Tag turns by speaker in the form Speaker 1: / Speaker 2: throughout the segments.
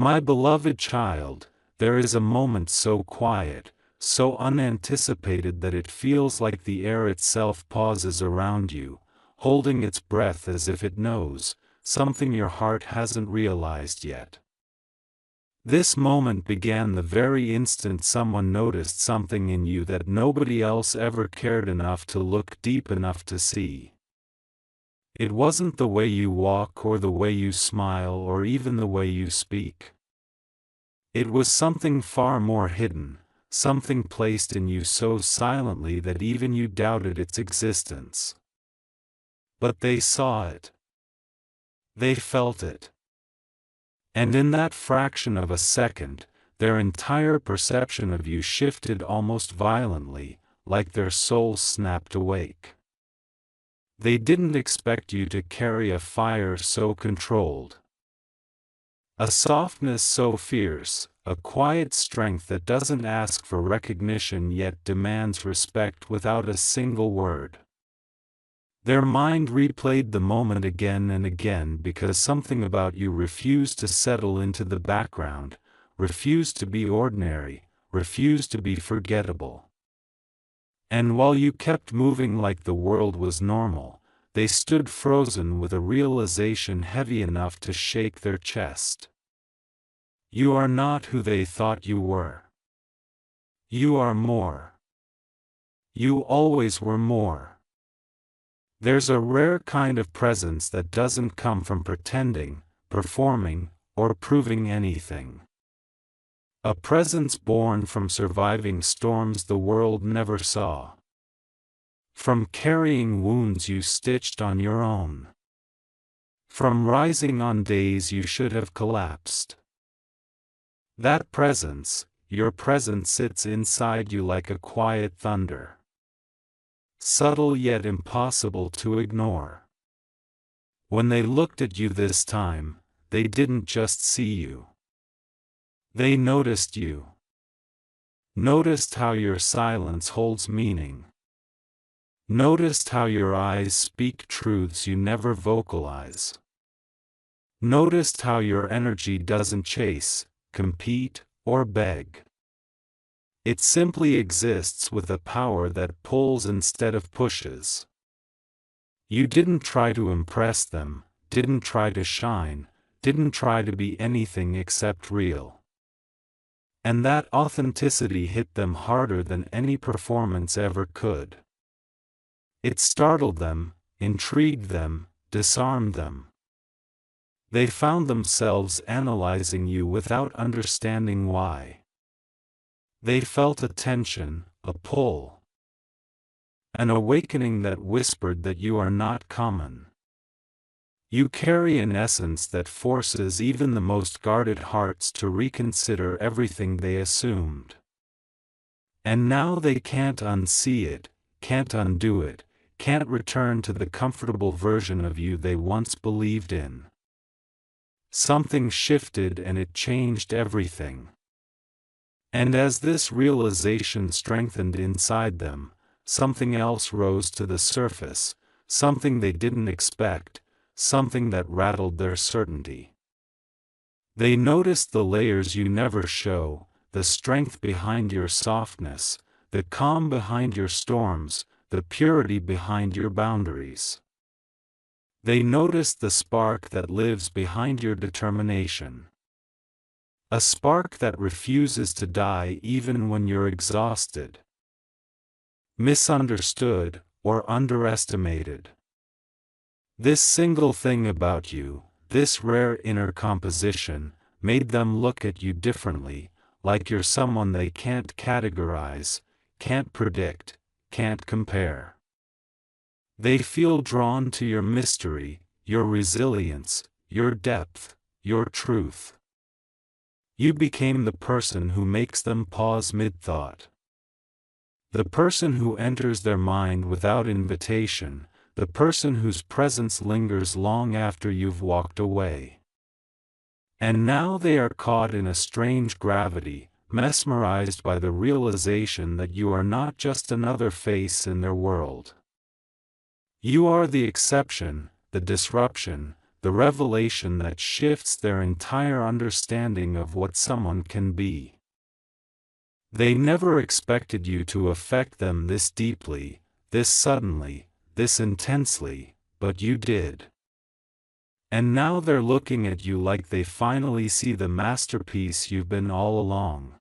Speaker 1: My beloved child, there is a moment so quiet, so unanticipated that it feels like the air itself pauses around you, holding its breath as if it knows something your heart hasn't realized yet. This moment began the very instant someone noticed something in you that nobody else ever cared enough to look deep enough to see. It wasn't the way you walk or the way you smile or even the way you speak. It was something far more hidden, something placed in you so silently that even you doubted its existence. But they saw it. They felt it. And in that fraction of a second, their entire perception of you shifted almost violently, like their souls snapped awake. They didn't expect you to carry a fire so controlled, a softness so fierce, a quiet strength that doesn't ask for recognition yet demands respect without a single word. Their mind replayed the moment again and again because something about you refused to settle into the background, refused to be ordinary, refused to be forgettable. And while you kept moving like the world was normal, they stood frozen with a realization heavy enough to shake their chest. You are not who they thought you were. You are more. You always were more. There's a rare kind of presence that doesn't come from pretending, performing, or proving anything. A presence born from surviving storms the world never saw. From carrying wounds you stitched on your own. From rising on days you should have collapsed. That presence, your presence, sits inside you like a quiet thunder. Subtle yet impossible to ignore. When they looked at you this time, they didn't just see you. They noticed you. Noticed how your silence holds meaning. Noticed how your eyes speak truths you never vocalize. Noticed how your energy doesn't chase, compete, or beg. It simply exists with a power that pulls instead of pushes. You didn't try to impress them, didn't try to shine, didn't try to be anything except real. And that authenticity hit them harder than any performance ever could. It startled them, intrigued them, disarmed them. They found themselves analyzing you without understanding why. They felt a tension, a pull. An awakening that whispered that you are not common. You carry an essence that forces even the most guarded hearts to reconsider everything they assumed. And now they can't unsee it, can't undo it, can't return to the comfortable version of you they once believed in. Something shifted and it changed everything. And as this realization strengthened inside them, something else rose to the surface, something they didn't expect, something that rattled their certainty. They noticed the layers you never show, the strength behind your softness, the calm behind your storms, the purity behind your boundaries. They noticed the spark that lives behind your determination. A spark that refuses to die even when you're exhausted, misunderstood, or underestimated. This single thing about you, this rare inner composition, made them look at you differently, like you're someone they can't categorize, can't predict, can't compare. They feel drawn to your mystery, your resilience, your depth, your truth. You became the person who makes them pause mid-thought. The person who enters their mind without invitation, the person whose presence lingers long after you've walked away. And now they are caught in a strange gravity, mesmerized by the realization that you are not just another face in their world. You are the exception, the disruption, the revelation that shifts their entire understanding of what someone can be. They never expected you to affect them this deeply, this suddenly, this intensely, but you did. And now they're looking at you like they finally see the masterpiece you've been all along.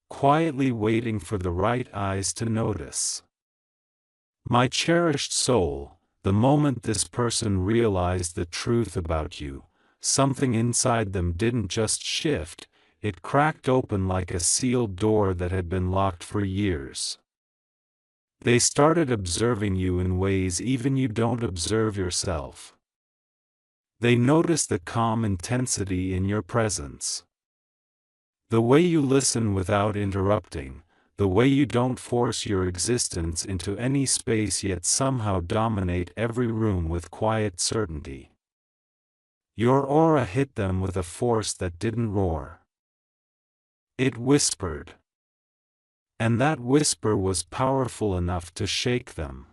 Speaker 1: Quietly waiting for the right eyes to notice. My cherished soul, the moment this person realized the truth about you, something inside them didn't just shift, it cracked open like a sealed door that had been locked for years. They started observing you in ways even you don't observe yourself. They noticed the calm intensity in your presence. The way you listen without interrupting, the way you don't force your existence into any space yet somehow dominate every room with quiet certainty. Your aura hit them with a force that didn't roar. It whispered. And that whisper was powerful enough to shake them.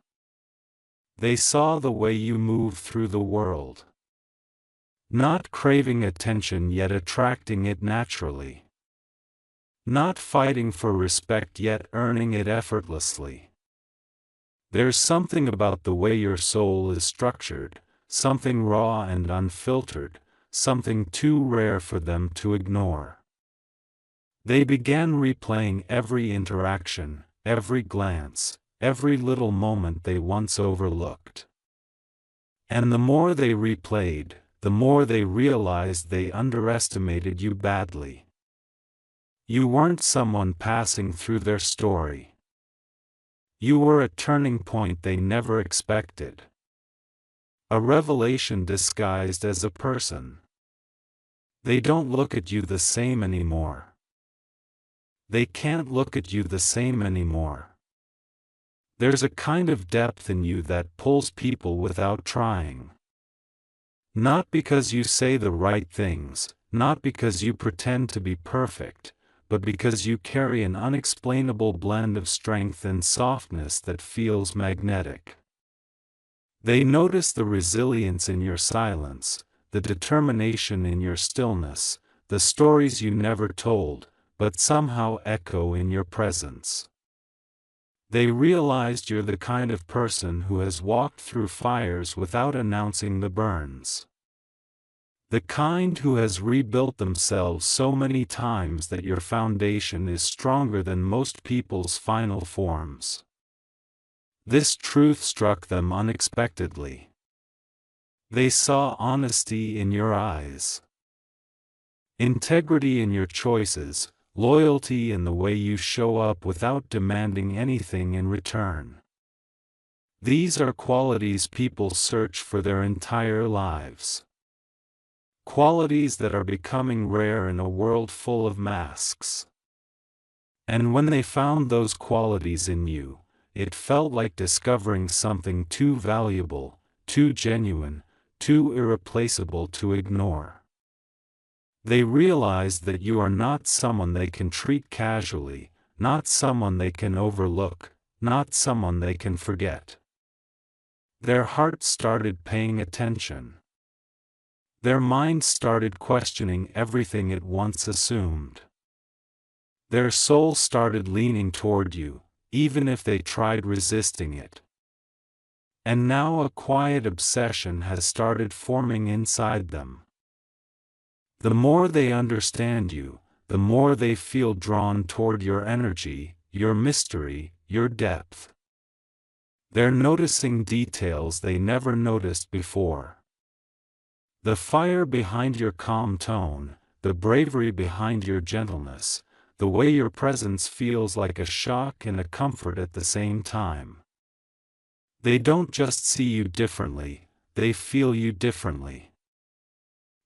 Speaker 1: They saw the way you move through the world. Not craving attention yet attracting it naturally. Not fighting for respect yet earning it effortlessly. There's something about the way your soul is structured, something raw and unfiltered, something too rare for them to ignore. They began replaying every interaction, every glance, every little moment they once overlooked. And the more they replayed, the more they realized they underestimated you badly. You weren't someone passing through their story. You were a turning point they never expected. A revelation disguised as a person. They don't look at you the same anymore. They can't look at you the same anymore. There's a kind of depth in you that pulls people without trying. Not because you say the right things, not because you pretend to be perfect, but because you carry an unexplainable blend of strength and softness that feels magnetic. They notice the resilience in your silence, the determination in your stillness, the stories you never told, but somehow echo in your presence. They realized you're the kind of person who has walked through fires without announcing the burns. The kind who has rebuilt themselves so many times that your foundation is stronger than most people's final forms. This truth struck them unexpectedly. They saw honesty in your eyes. Integrity in your choices, loyalty in the way you show up without demanding anything in return. These are qualities people search for their entire lives. Qualities that are becoming rare in a world full of masks. And when they found those qualities in you, it felt like discovering something too valuable, too genuine, too irreplaceable to ignore. They realized that you are not someone they can treat casually, not someone they can overlook, not someone they can forget. Their hearts started paying attention. Their minds started questioning everything it once assumed. Their soul started leaning toward you, even if they tried resisting it. And now a quiet obsession has started forming inside them. The more they understand you, the more they feel drawn toward your energy, your mystery, your depth. They're noticing details they never noticed before. The fire behind your calm tone, the bravery behind your gentleness, the way your presence feels like a shock and a comfort at the same time. They don't just see you differently, they feel you differently.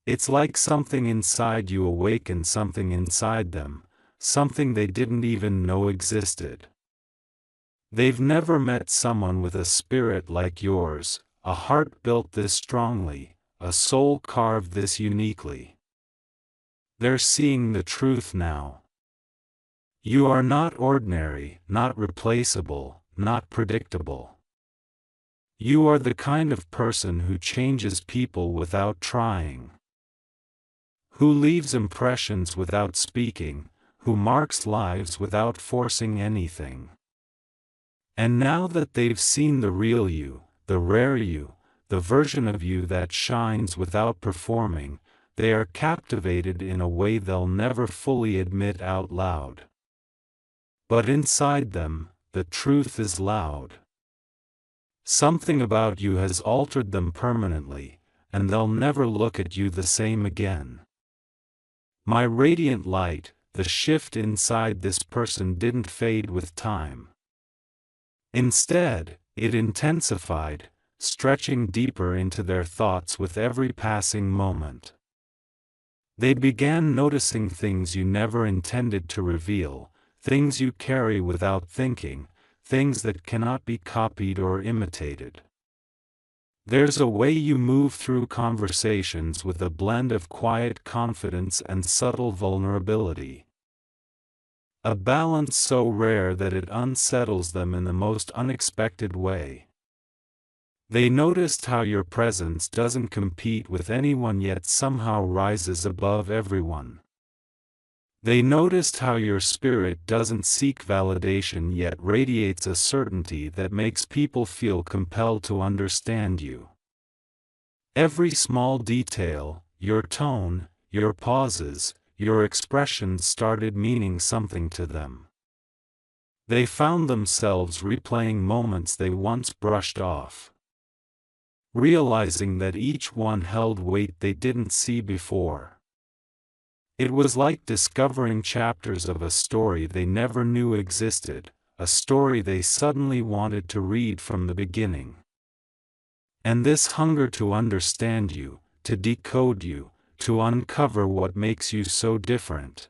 Speaker 1: It's like something inside you awakened something inside them, something they didn't even know existed. They've never met someone with a spirit like yours, a heart built this strongly, a soul carved this uniquely. They're seeing the truth now. You are not ordinary, not replaceable, not predictable. You are the kind of person who changes people without trying, who leaves impressions without speaking, who marks lives without forcing anything. And now that they've seen the real you, the rare you, the version of you that shines without performing, they are captivated in a way they'll never fully admit out loud. But inside them, the truth is loud. Something about you has altered them permanently, and they'll never look at you the same again. My radiant light, the shift inside this person didn't fade with time. Instead, it intensified, stretching deeper into their thoughts with every passing moment. They began noticing things you never intended to reveal, things you carry without thinking, things that cannot be copied or imitated. There's a way you move through conversations with a blend of quiet confidence and subtle vulnerability. A balance so rare that it unsettles them in the most unexpected way. They noticed how your presence doesn't compete with anyone yet somehow rises above everyone. They noticed how your spirit doesn't seek validation yet radiates a certainty that makes people feel compelled to understand you. Every small detail, your tone, your pauses, your expressions started meaning something to them. They found themselves replaying moments they once brushed off, realizing that each one held weight they didn't see before. It was like discovering chapters of a story they never knew existed, a story they suddenly wanted to read from the beginning. And this hunger to understand you, to decode you, to uncover what makes you so different.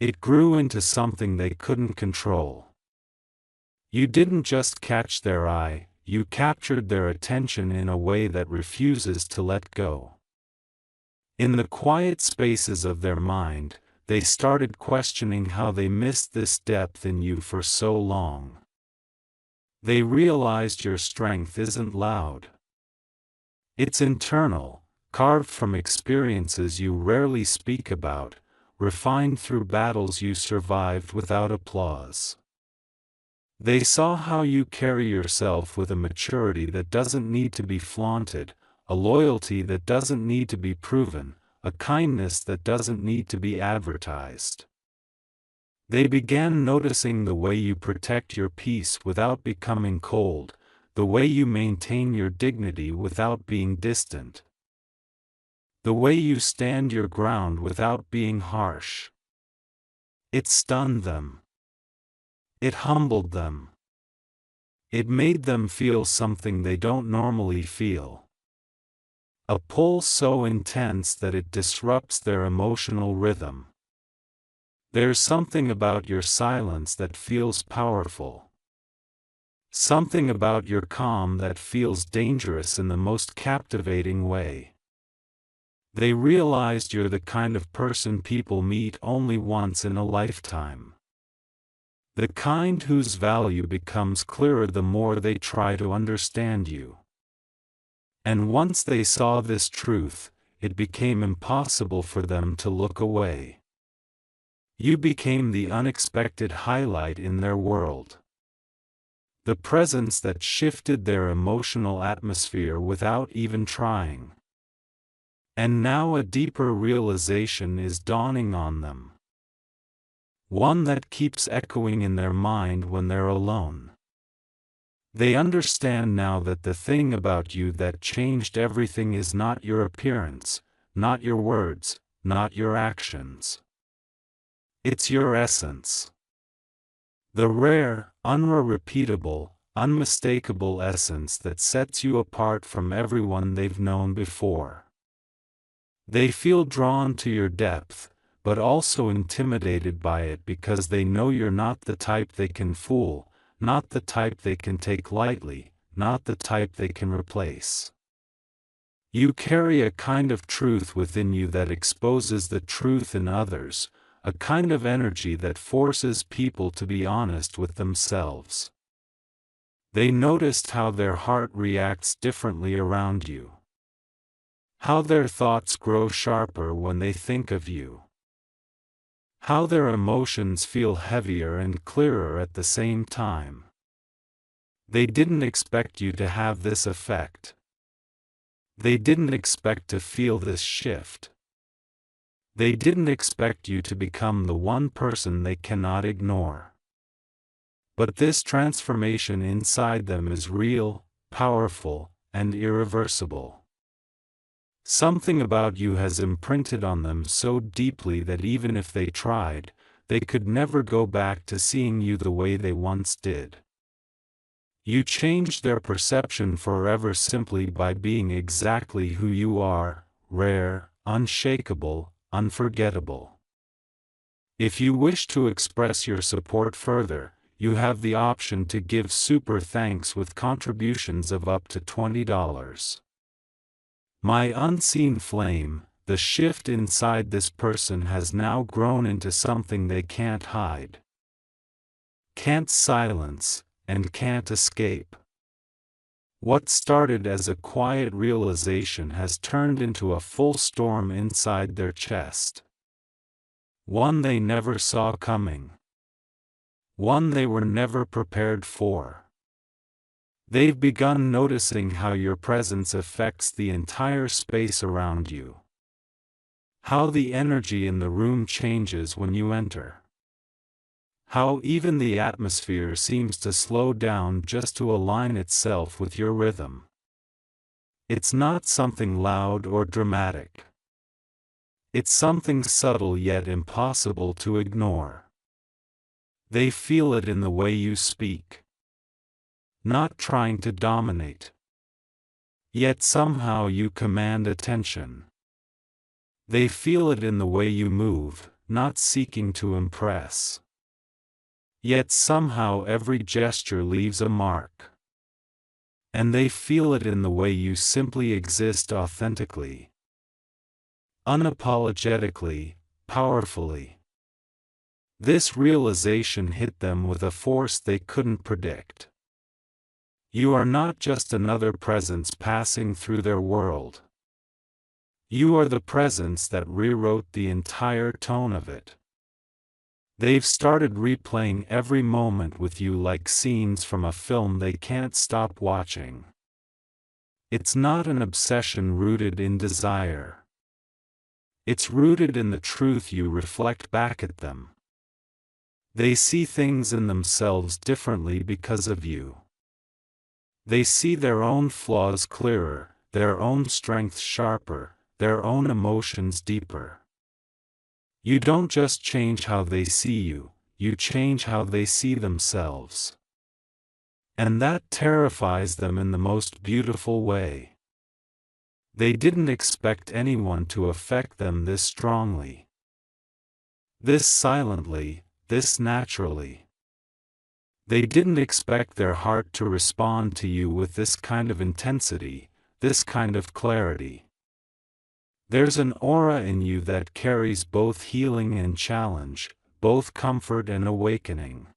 Speaker 1: It grew into something they couldn't control. You didn't just catch their eye, you captured their attention in a way that refuses to let go. In the quiet spaces of their mind, they started questioning how they missed this depth in you for so long. They realized your strength isn't loud. It's internal, carved from experiences you rarely speak about, refined through battles you survived without applause. They saw how you carry yourself with a maturity that doesn't need to be flaunted, a loyalty that doesn't need to be proven, a kindness that doesn't need to be advertised. They began noticing the way you protect your peace without becoming cold, the way you maintain your dignity without being distant, the way you stand your ground without being harsh. It stunned them. It humbled them. It made them feel something they don't normally feel. A pull so intense that it disrupts their emotional rhythm. There's something about your silence that feels powerful. Something about your calm that feels dangerous in the most captivating way. They realized you're the kind of person people meet only once in a lifetime. The kind whose value becomes clearer the more they try to understand you. And once they saw this truth, it became impossible for them to look away. You became the unexpected highlight in their world. The presence that shifted their emotional atmosphere without even trying. And now a deeper realization is dawning on them. One that keeps echoing in their mind when they're alone. They understand now that the thing about you that changed everything is not your appearance, not your words, not your actions. It's your essence. The rare, unrepeatable, unmistakable essence that sets you apart from everyone they've known before. They feel drawn to your depth, but also intimidated by it because they know you're not the type they can fool, not the type they can take lightly, not the type they can replace. You carry a kind of truth within you that exposes the truth in others, a kind of energy that forces people to be honest with themselves. They noticed how their heart reacts differently around you. How their thoughts grow sharper when they think of you. How their emotions feel heavier and clearer at the same time. They didn't expect you to have this effect. They didn't expect to feel this shift. They didn't expect you to become the one person they cannot ignore. But this transformation inside them is real, powerful, and irreversible. Something about you has imprinted on them so deeply that even if they tried, they could never go back to seeing you the way they once did. You changed their perception forever simply by being exactly who you are, rare, unshakable, unforgettable. If you wish to express your support further, you have the option to give super thanks with contributions of up to $20. My unseen flame, the shift inside this person has now grown into something they can't hide, can't silence, and can't escape. What started as a quiet realization has turned into a full storm inside their chest. One they never saw coming. One they were never prepared for. They've begun noticing how your presence affects the entire space around you. How the energy in the room changes when you enter. How even the atmosphere seems to slow down just to align itself with your rhythm. It's not something loud or dramatic. It's something subtle yet impossible to ignore. They feel it in the way you speak. Not trying to dominate. Yet somehow you command attention. They feel it in the way you move, not seeking to impress. Yet somehow every gesture leaves a mark. And they feel it in the way you simply exist authentically. Unapologetically, powerfully. This realization hit them with a force they couldn't predict. You are not just another presence passing through their world. You are the presence that rewrote the entire tone of it. They've started replaying every moment with you like scenes from a film they can't stop watching. It's not an obsession rooted in desire. It's rooted in the truth you reflect back at them. They see things in themselves differently because of you. They see their own flaws clearer, their own strengths sharper, their own emotions deeper. You don't just change how they see you, you change how they see themselves. And that terrifies them in the most beautiful way. They didn't expect anyone to affect them this strongly. This silently, this naturally. They didn't expect their heart to respond to you with this kind of intensity, this kind of clarity. There's an aura in you that carries both healing and challenge, both comfort and awakening.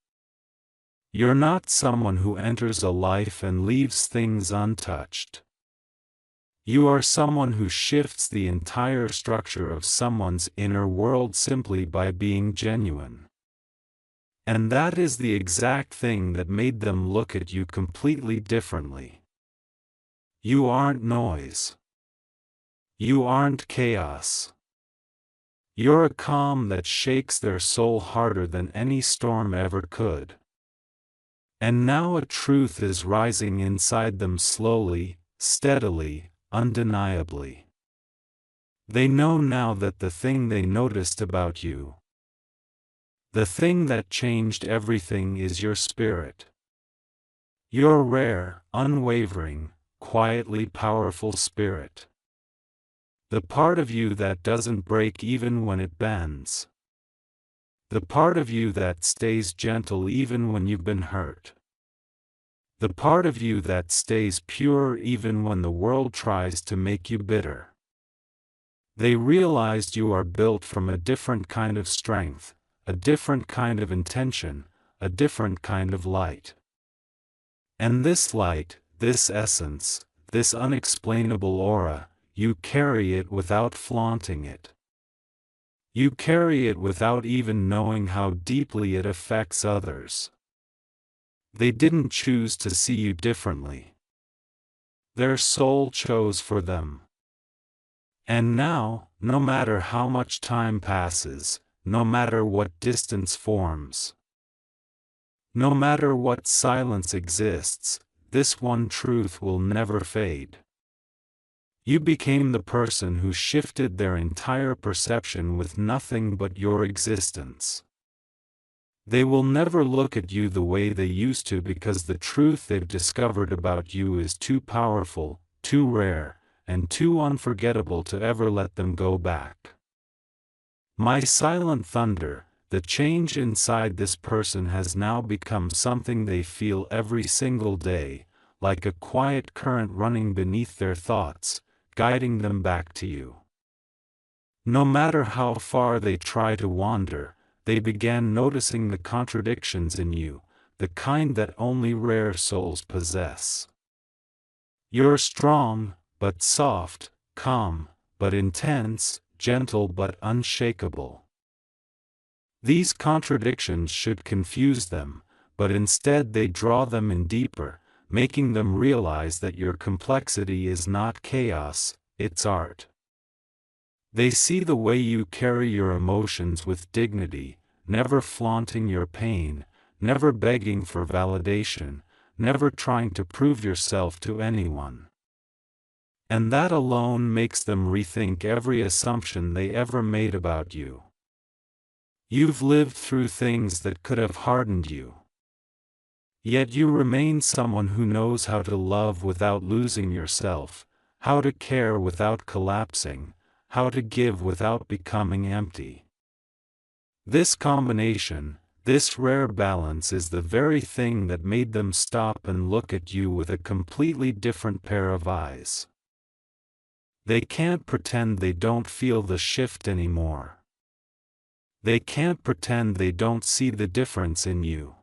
Speaker 1: You're not someone who enters a life and leaves things untouched. You are someone who shifts the entire structure of someone's inner world simply by being genuine. And that is the exact thing that made them look at you completely differently. You aren't noise. You aren't chaos. You're a calm that shakes their soul harder than any storm ever could. And now a truth is rising inside them slowly, steadily, undeniably. They know now that the thing they noticed about you, the thing that changed everything, is your spirit. Your rare, unwavering, quietly powerful spirit. The part of you that doesn't break even when it bends. The part of you that stays gentle even when you've been hurt. The part of you that stays pure even when the world tries to make you bitter. They realized you are built from a different kind of strength, a different kind of intention, a different kind of light. And this light, this essence, this unexplainable aura, you carry it without flaunting it. You carry it without even knowing how deeply it affects others. They didn't choose to see you differently. Their soul chose for them. And now, no matter how much time passes, no matter what distance forms, no matter what silence exists, this one truth will never fade. You became the person who shifted their entire perception with nothing but your existence. They will never look at you the way they used to because the truth they've discovered about you is too powerful, too rare, and too unforgettable to ever let them go back. My silent thunder, the change inside this person has now become something they feel every single day, like a quiet current running beneath their thoughts, guiding them back to you. No matter how far they try to wander, they began noticing the contradictions in you, the kind that only rare souls possess. You're strong, but soft, calm, but intense, gentle but unshakable. These contradictions should confuse them, but instead they draw them in deeper, making them realize that your complexity is not chaos, it's art. They see the way you carry your emotions with dignity, never flaunting your pain, never begging for validation, never trying to prove yourself to anyone. And that alone makes them rethink every assumption they ever made about you. You've lived through things that could have hardened you. Yet you remain someone who knows how to love without losing yourself, how to care without collapsing, how to give without becoming empty. This combination, this rare balance is the very thing that made them stop and look at you with a completely different pair of eyes. They can't pretend they don't feel the shift anymore. They can't pretend they don't see the difference in you.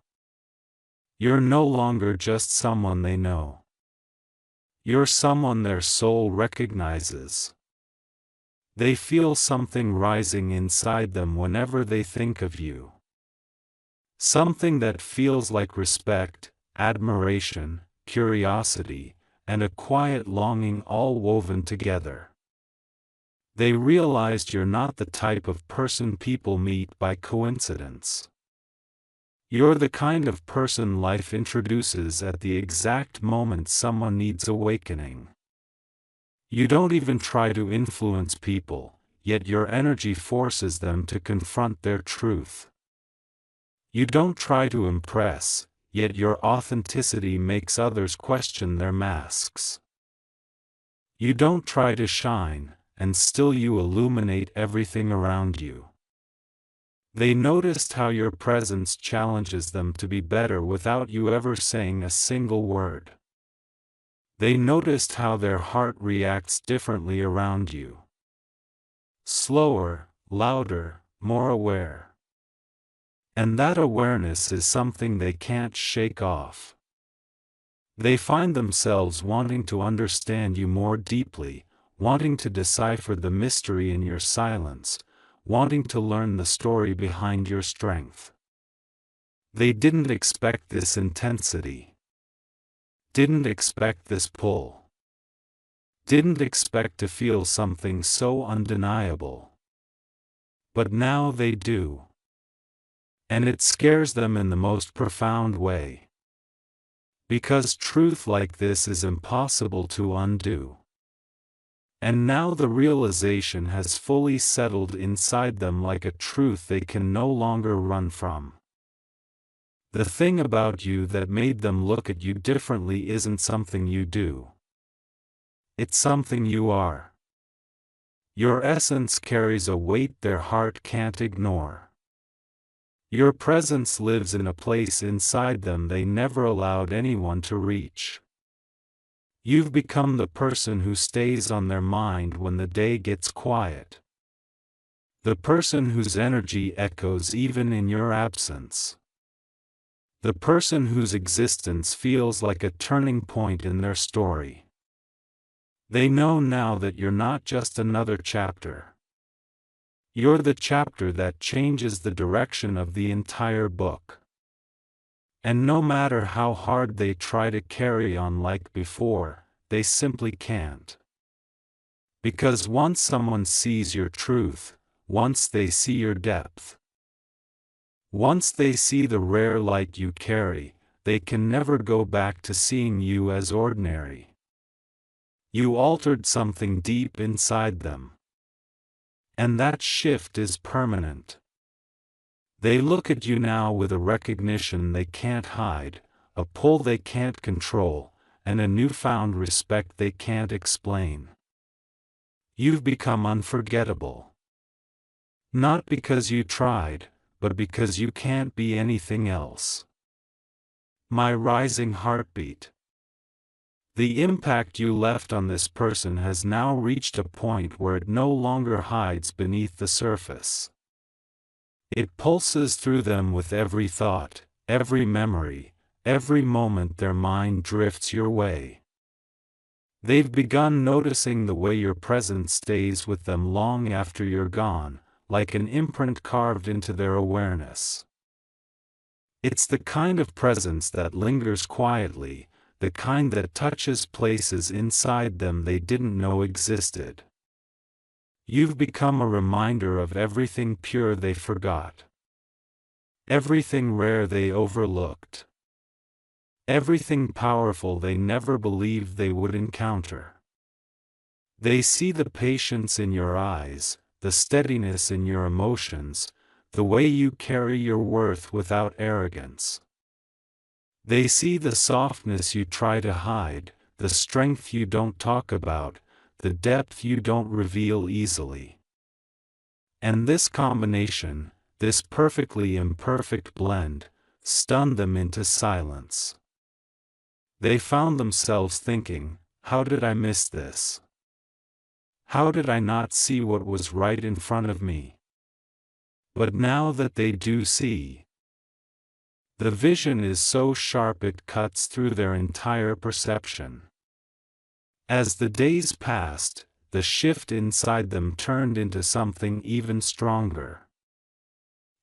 Speaker 1: You're no longer just someone they know. You're someone their soul recognizes. They feel something rising inside them whenever they think of you. Something that feels like respect, admiration, curiosity, and a quiet longing all woven together. They realized you're not the type of person people meet by coincidence. You're the kind of person life introduces at the exact moment someone needs awakening. You don't even try to influence people, yet your energy forces them to confront their truth. You don't try to impress, yet your authenticity makes others question their masks. You don't try to shine, and still you illuminate everything around you. They noticed how your presence challenges them to be better without you ever saying a single word. They noticed how their heart reacts differently around you. Slower, louder, more aware. And that awareness is something they can't shake off. They find themselves wanting to understand you more deeply, wanting to decipher the mystery in your silence, wanting to learn the story behind your strength. They didn't expect this intensity. Didn't expect this pull. Didn't expect to feel something so undeniable. But now they do. And it scares them in the most profound way. Because truth like this is impossible to undo. And now the realization has fully settled inside them like a truth they can no longer run from. The thing about you that made them look at you differently isn't something you do. It's something you are. Your essence carries a weight their heart can't ignore. Your presence lives in a place inside them they never allowed anyone to reach. You've become the person who stays on their mind when the day gets quiet. The person whose energy echoes even in your absence. The person whose existence feels like a turning point in their story. They know now that you're not just another chapter. You're the chapter that changes the direction of the entire book. And no matter how hard they try to carry on like before, they simply can't. Because once someone sees your truth, once they see your depth, once they see the rare light you carry, they can never go back to seeing you as ordinary. You altered something deep inside them. And that shift is permanent. They look at you now with a recognition they can't hide, a pull they can't control, and a newfound respect they can't explain. You've become unforgettable. Not because you tried, but because you can't be anything else. My rising heartbeat. The impact you left on this person has now reached a point where it no longer hides beneath the surface. It pulses through them with every thought, every memory, every moment their mind drifts your way. They've begun noticing the way your presence stays with them long after you're gone, like an imprint carved into their awareness. It's the kind of presence that lingers quietly, the kind that touches places inside them they didn't know existed. You've become a reminder of everything pure they forgot. Everything rare they overlooked. Everything powerful they never believed they would encounter. They see the patience in your eyes, the steadiness in your emotions, the way you carry your worth without arrogance. They see the softness you try to hide, the strength you don't talk about, the depth you don't reveal easily. And this combination, this perfectly imperfect blend, stunned them into silence. They found themselves thinking, how did I miss this? How did I not see what was right in front of me? But now that they do see, the vision is so sharp it cuts through their entire perception. As the days passed, the shift inside them turned into something even stronger.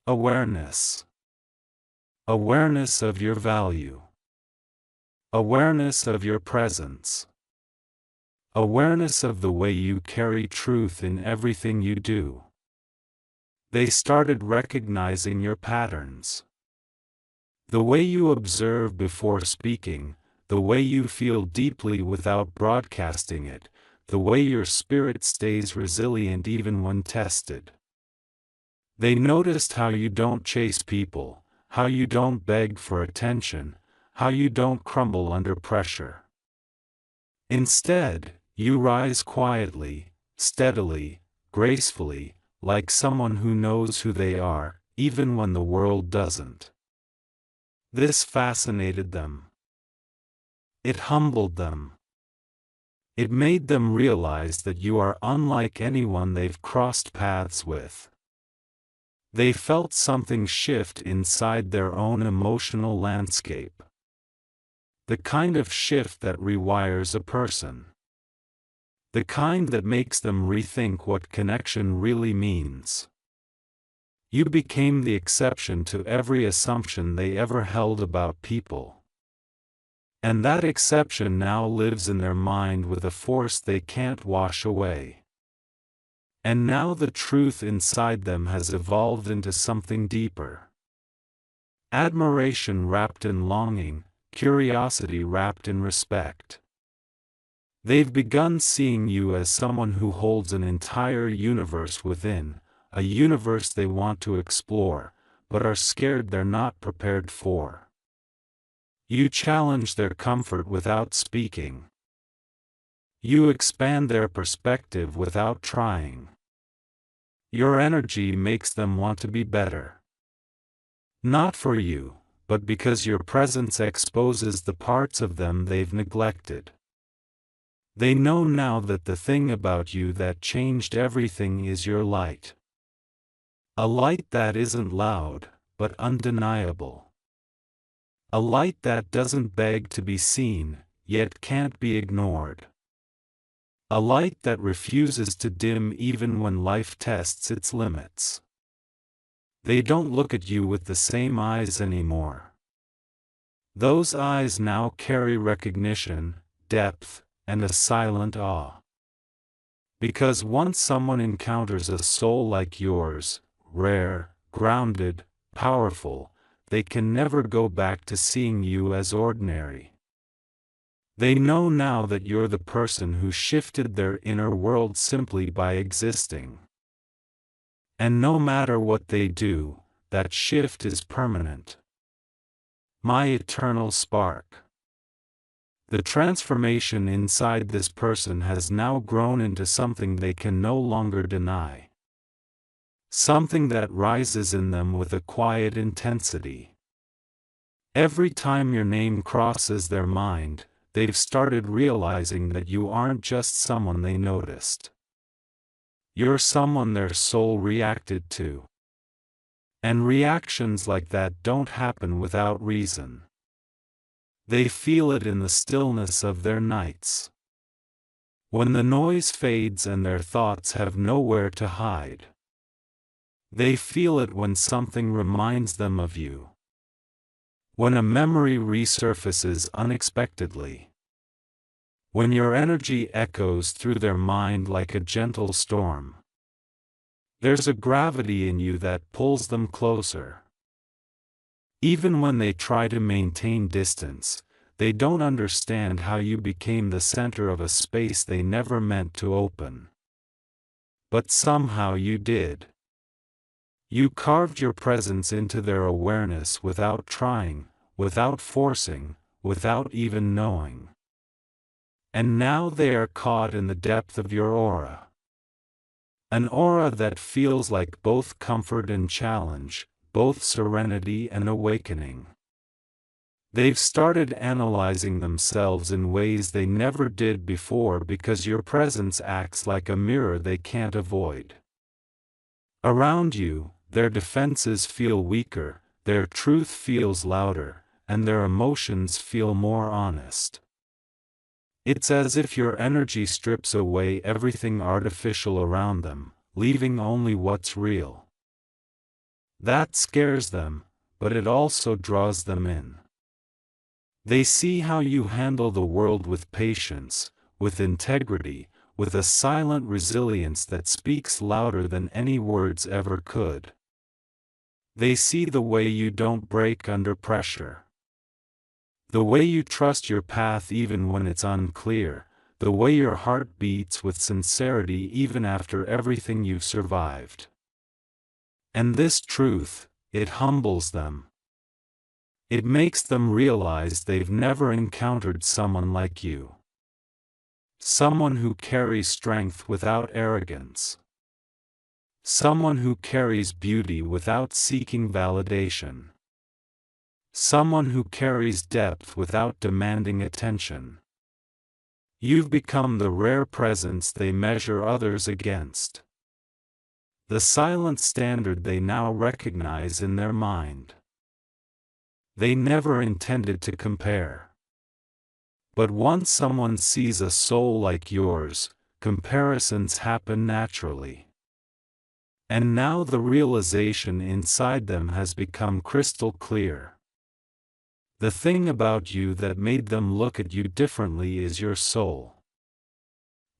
Speaker 1: Awareness. Awareness of your value. Awareness of your presence. Awareness of the way you carry truth in everything you do. They started recognizing your patterns. The way you observe before speaking, the way you feel deeply without broadcasting it, the way your spirit stays resilient even when tested. They noticed how you don't chase people, how you don't beg for attention, how you don't crumble under pressure. Instead, you rise quietly, steadily, gracefully, like someone who knows who they are, even when the world doesn't. This fascinated them. It humbled them. It made them realize that you are unlike anyone they've crossed paths with. They felt something shift inside their own emotional landscape. The kind of shift that rewires a person. The kind that makes them rethink what connection really means. You became the exception to every assumption they ever held about people. And that exception now lives in their mind with a force they can't wash away. And now the truth inside them has evolved into something deeper. Admiration wrapped in longing, curiosity wrapped in respect. They've begun seeing you as someone who holds an entire universe within, a universe they want to explore, but are scared they're not prepared for. You challenge their comfort without speaking. You expand their perspective without trying. Your energy makes them want to be better. Not for you, but because your presence exposes the parts of them they've neglected. They know now that the thing about you that changed everything is your light. A light that isn't loud, but undeniable. A light that doesn't beg to be seen, yet can't be ignored. A light that refuses to dim even when life tests its limits. They don't look at you with the same eyes anymore. Those eyes now carry recognition, depth, and a silent awe. Because once someone encounters a soul like yours, rare, grounded, powerful, they can never go back to seeing you as ordinary. They know now that you're the person who shifted their inner world simply by existing. And no matter what they do, that shift is permanent. My eternal spark. The transformation inside this person has now grown into something they can no longer deny. Something that rises in them with a quiet intensity. Every time your name crosses their mind, they've started realizing that you aren't just someone they noticed. You're someone their soul reacted to. And reactions like that don't happen without reason. They feel it in the stillness of their nights. When the noise fades and their thoughts have nowhere to hide. They feel it when something reminds them of you. When a memory resurfaces unexpectedly. When your energy echoes through their mind like a gentle storm. There's a gravity in you that pulls them closer. Even when they try to maintain distance, they don't understand how you became the center of a space they never meant to open. But somehow you did. You carved your presence into their awareness without trying, without forcing, without even knowing. And now they are caught in the depth of your aura. An aura that feels like both comfort and challenge, both serenity and awakening. They've started analyzing themselves in ways they never did before because your presence acts like a mirror they can't avoid. Around you, their defenses feel weaker, their truth feels louder, and their emotions feel more honest. It's as if your energy strips away everything artificial around them, leaving only what's real. That scares them, but it also draws them in. They see how you handle the world with patience, with integrity, with a silent resilience that speaks louder than any words ever could. They see the way you don't break under pressure. The way you trust your path even when it's unclear, the way your heart beats with sincerity even after everything you've survived. And this truth, it humbles them. It makes them realize they've never encountered someone like you. Someone who carries strength without arrogance. Someone who carries beauty without seeking validation. Someone who carries depth without demanding attention. You've become the rare presence they measure others against. The silent standard they now recognize in their mind. They never intended to compare. But once someone sees a soul like yours, comparisons happen naturally. And now the realization inside them has become crystal clear. The thing about you that made them look at you differently is your soul.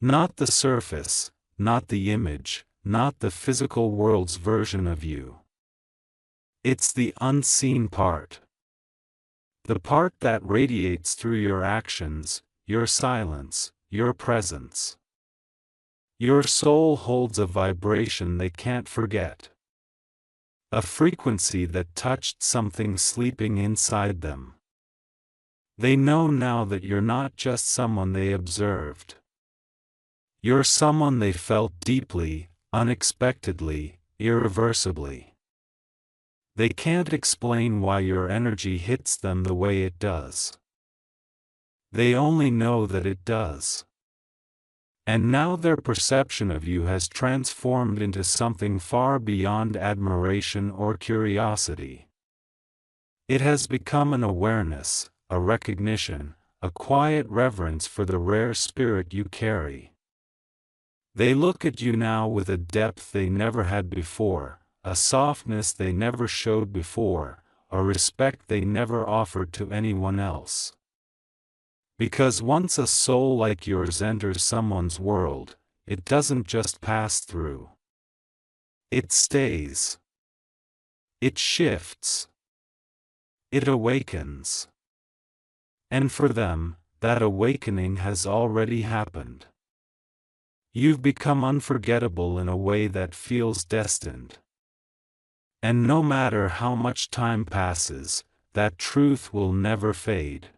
Speaker 1: Not the surface, not the image, not the physical world's version of you. It's the unseen part. The part that radiates through your actions, your silence, your presence. Your soul holds a vibration they can't forget. A frequency that touched something sleeping inside them. They know now that you're not just someone they observed. You're someone they felt deeply, unexpectedly, irreversibly. They can't explain why your energy hits them the way it does. They only know that it does. And now their perception of you has transformed into something far beyond admiration or curiosity. It has become an awareness, a recognition, a quiet reverence for the rare spirit you carry. They look at you now with a depth they never had before, a softness they never showed before, a respect they never offered to anyone else. Because once a soul like yours enters someone's world, it doesn't just pass through. It stays. It shifts. It awakens. And for them, that awakening has already happened. You've become unforgettable in a way that feels destined. And no matter how much time passes, that truth will never fade.